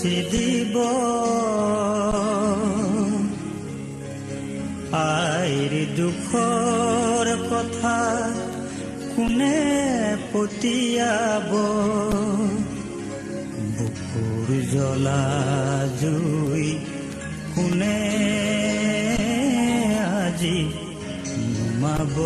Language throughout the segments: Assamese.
মুচি দিব আইৰ দুখৰ কথা কোনে পতিয়াব বুকুৰ জ্বলা জুই কোনে আজি নুমাব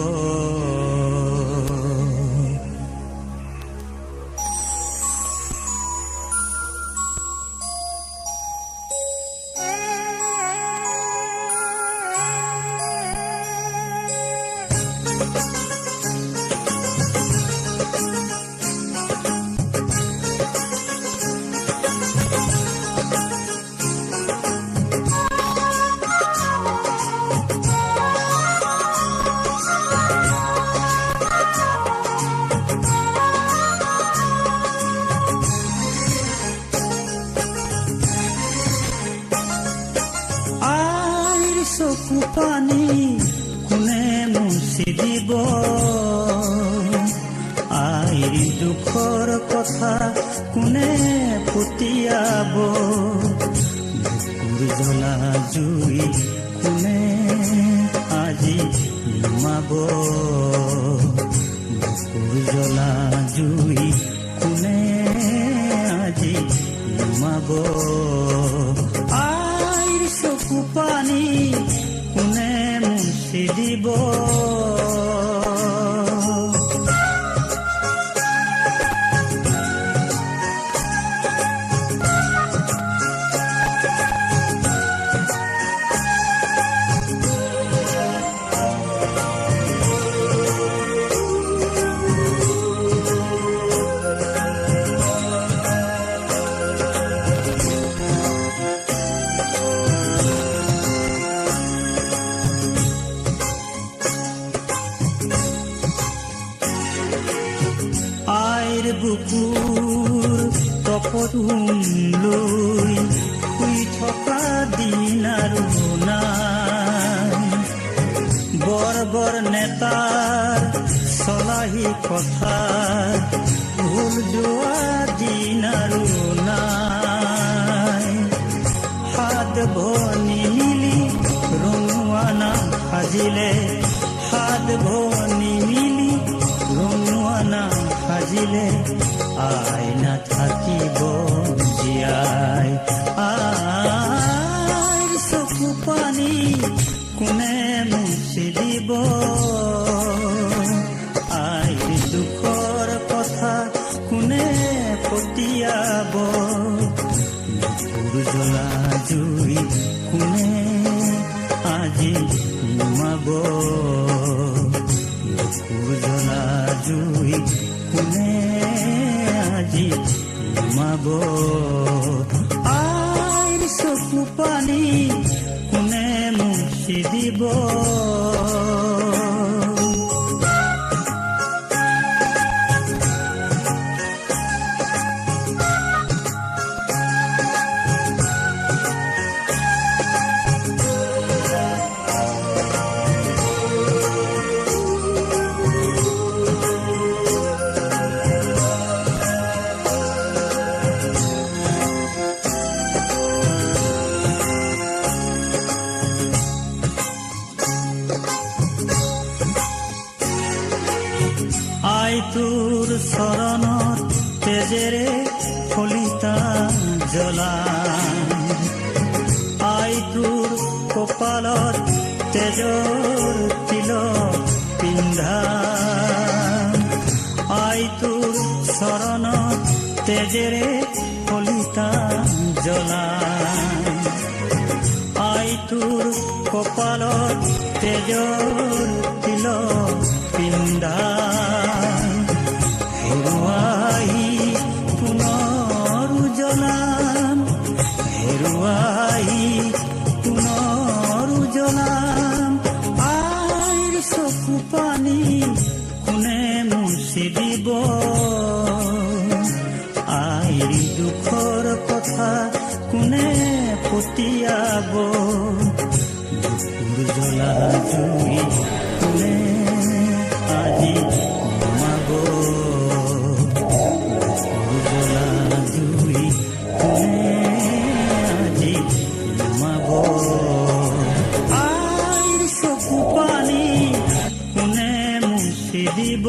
চকু পানী কোনে মুচি দিব আইৰ দুখৰ কথা কোনে পতিয়াব বুকুৰ জ্বলা জুই কোনে আজি নুমাব বুকুৰ জ্বলা জুই কোনে আজি নুমাব আইৰ চকু পানী কোনে মুচি দিব আইৰ বুকুৰ তপৰুম লৈ শুই থকা দিন আৰু নাই বৰ নেতাৰ চলাহী কথা ভুল যোৱা দিন আৰু নাই হাত ভনী মিলি ৰঙুৱানা সাজিলে হাত ভনী মিলি ৰঙুৱানা সাজিলে আই নাথাকিব জীয়াই আইৰ চকু পানী কোনে মুচি দিব আইৰ দুখৰ কথা কোনে পতিয়াব বুকুৰ জ্বলা জুই কোনে আজি নুমাব বুকুৰ জ্বলা জুই কোনে আজি নুমাব আইৰ চকু পানী কোনে মুচি দিব আই তোৰ চৰণত তেজেৰে ফলিতা জ্বলা আই তোৰ কপালত তেজৰ তিলক পিন্ধা আই তোৰ চৰণত তেজেৰে ফলিতা জ্বলা আই তোৰ কপালত তেজৰ তিলক পিন্ধা হেৰুৱাই পুনৰ জ্বলাম হেৰুৱাই পুনৰ জ্বলাম আইৰ চকু পানী কোনে মুচি দিব আইৰ দুখৰ কথা কোনে পতিয়াব বুকুৰ জ্বলা জুই কোনে আজি নুমাব বুকুৰ জ্বলা জুই কোনে দিব